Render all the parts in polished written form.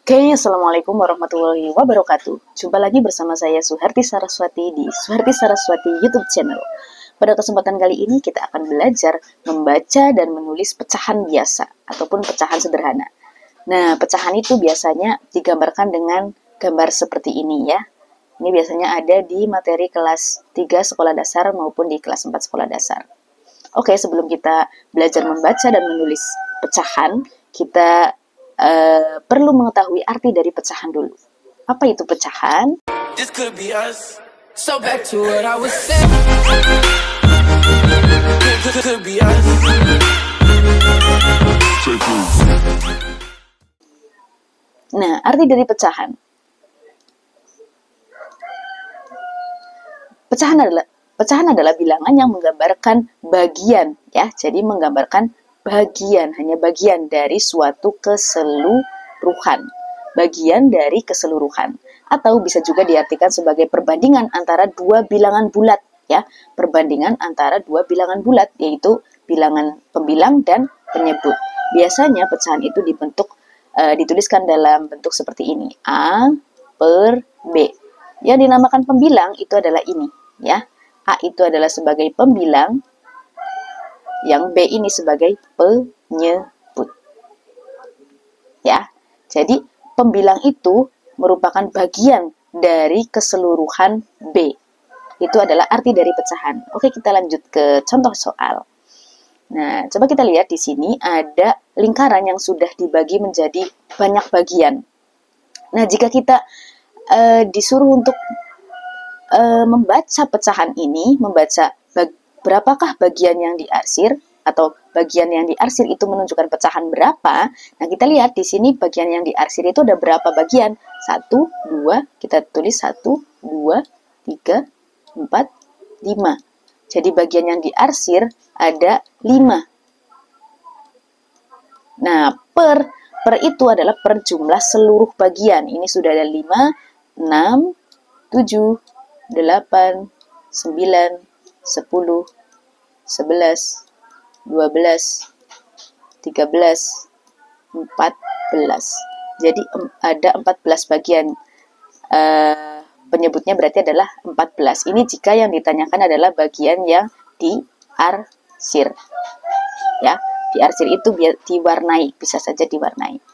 Oke, Assalamualaikum warahmatullahi wabarakatuh. Jumpa lagi bersama saya Suharti Saraswati di Suharti Saraswati YouTube channel. Pada kesempatan kali ini kita akan belajar membaca dan menulis pecahan biasa ataupun pecahan sederhana. Nah, pecahan itu biasanya digambarkan dengan gambar seperti ini ya. Ini biasanya ada di materi kelas 3 sekolah dasar maupun di kelas 4 sekolah dasar. Oke, sebelum kita belajar membaca dan menulis pecahan, kita perlu mengetahui arti dari pecahan dulu. Apa itu pecahan? This could be us. So back to what I was saying. Could be us. Nah, arti dari pecahan. Pecahan adalah bilangan yang menggambarkan bagian ya. Jadi menggambarkan bagian, hanya bagian dari suatu keseluruhan. Bagian dari keseluruhan. Atau bisa juga diartikan sebagai perbandingan antara dua bilangan bulat ya. Perbandingan antara dua bilangan bulat, yaitu bilangan pembilang dan penyebut. Biasanya pecahan itu dituliskan dalam bentuk seperti ini. A per B. Yang dinamakan pembilang itu adalah ini ya. A itu adalah sebagai pembilang, yang B ini sebagai penyebut. Ya. Jadi pembilang itu merupakan bagian dari keseluruhan B. Itu adalah arti dari pecahan. Oke, kita lanjut ke contoh soal. Nah, coba kita lihat di sini ada lingkaran yang sudah dibagi menjadi banyak bagian. Nah, jika kita disuruh untuk membaca pecahan ini, membaca berapakah bagian yang diarsir atau bagian yang diarsir itu menunjukkan pecahan berapa. Nah, kita lihat di sini bagian yang diarsir itu ada berapa bagian? 1, 2, kita tulis 1, 2, 3, 4, 5. Jadi bagian yang diarsir ada 5. Nah, per itu adalah per jumlah seluruh bagian. Ini sudah ada 5, 6, 7, 8, 9, 10, 11, 12, 13, 14. Jadi ada 14 bagian. Penyebutnya berarti adalah 14. Ini jika yang ditanyakan adalah bagian yang diarsir. Ya, diarsir itu diwarnai, bisa saja diwarnai.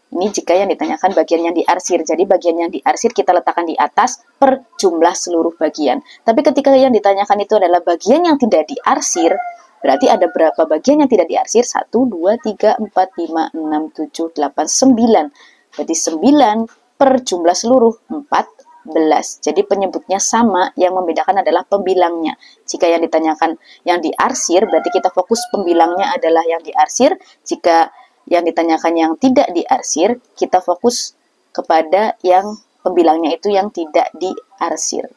Ini jika yang ditanyakan bagian yang diarsir. Jadi bagian yang diarsir kita letakkan di atas per jumlah seluruh bagian. Tapi ketika yang ditanyakan itu adalah bagian yang tidak diarsir, berarti ada berapa bagian yang tidak diarsir? 1, 2, 3, 4, 5, 6, 7, 8, 9. Berarti 9 per jumlah seluruh 14. Jadi penyebutnya sama, yang membedakan adalah pembilangnya. Jika yang ditanyakan yang diarsir, berarti kita fokus pembilangnya adalah yang diarsir. Jika yang ditanyakan yang tidak diarsir, kita fokus kepada yang pembilangnya itu yang tidak diarsir.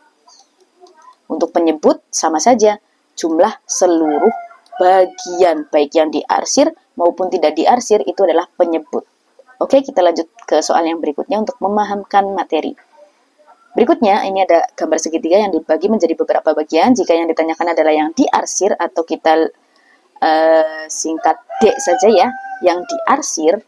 Untuk penyebut sama saja, jumlah seluruh bagian baik yang diarsir maupun tidak diarsir itu adalah penyebut. Oke, kita lanjut ke soal yang berikutnya untuk memahamkan materi. Berikutnya, ini ada gambar segitiga yang dibagi menjadi beberapa bagian. Jika yang ditanyakan adalah yang diarsir atau kita singkat D saja ya, yang diarsir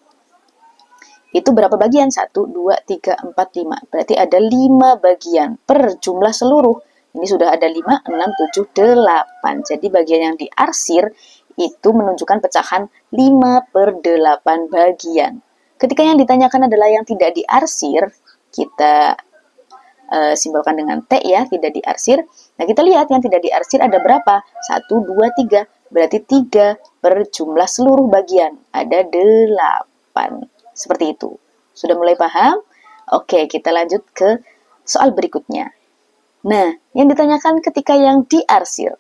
itu berapa bagian? 1, 2, 3, 4, 5. Berarti ada 5 bagian per jumlah seluruh. Ini sudah ada 5, 6, 7, 8. Jadi bagian yang diarsir itu menunjukkan pecahan 5 per 8 bagian. Ketika yang ditanyakan adalah yang tidak diarsir, kita simbolkan dengan T ya, tidak diarsir. Nah, kita lihat yang tidak diarsir ada berapa? 1, 2, 3. Berarti 3 per jumlah seluruh bagian. Ada 8. Seperti itu. Sudah mulai paham? Oke, kita lanjut ke soal berikutnya. Nah, yang ditanyakan ketika yang diarsir.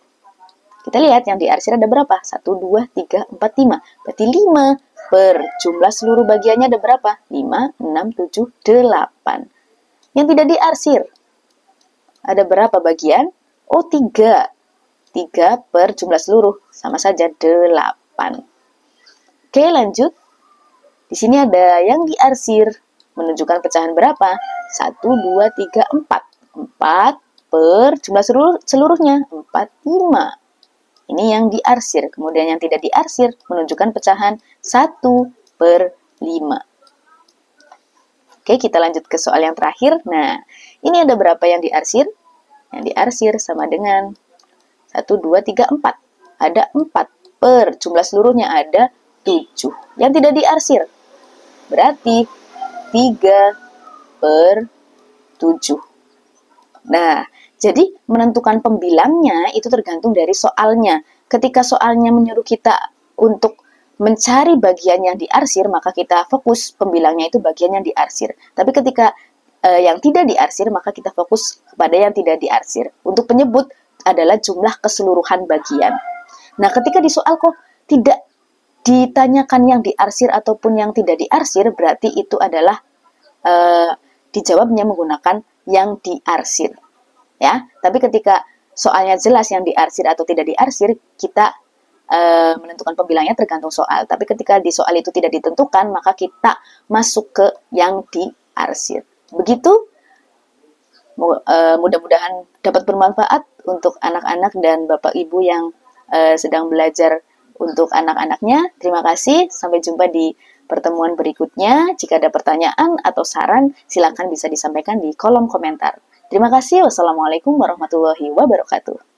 Kita lihat yang diarsir ada berapa? 1, 2, 3, 4, 5. Berarti 5 per jumlah seluruh bagiannya ada berapa? 5, 6, 7, 8. Yang tidak diarsir ada berapa bagian? Oh, 3. 3 per jumlah seluruh, sama saja 8. Oke, lanjut. Di sini ada yang diarsir, menunjukkan pecahan berapa? 1, 2, 3, 4. 4 per jumlah seluruhnya, 4, 5. Ini yang diarsir. Kemudian yang tidak diarsir menunjukkan pecahan 1 per 5. Oke, kita lanjut ke soal yang terakhir. Nah, ini ada berapa yang diarsir? Yang diarsir sama dengan 1, 2, 3, 4. Ada 4 per jumlah seluruhnya ada 7. Yang tidak diarsir berarti 3 per 7. Nah, jadi menentukan pembilangnya itu tergantung dari soalnya. Ketika soalnya menyuruh kita untuk mencari bagian yang diarsir, maka kita fokus pembilangnya itu bagian yang diarsir. Tapi ketika yang tidak diarsir, maka kita fokus kepada yang tidak diarsir. Untuk penyebut adalah jumlah keseluruhan bagian. Nah, ketika di soal kok tidak ditanyakan yang diarsir ataupun yang tidak diarsir, berarti itu adalah dijawabnya menggunakan yang diarsir. Ya, tapi ketika soalnya jelas yang diarsir atau tidak diarsir, kita menentukan pembilangnya tergantung soal. Tapi ketika di soal itu tidak ditentukan, maka kita masuk ke yang diarsir. Begitu, mudah-mudahan dapat bermanfaat untuk anak-anak dan Bapak Ibu yang sedang belajar untuk anak-anaknya. Terima kasih, sampai jumpa di pertemuan berikutnya. Jika ada pertanyaan atau saran, silakan bisa disampaikan di kolom komentar. Terima kasih. Wassalamualaikum warahmatullahi wabarakatuh.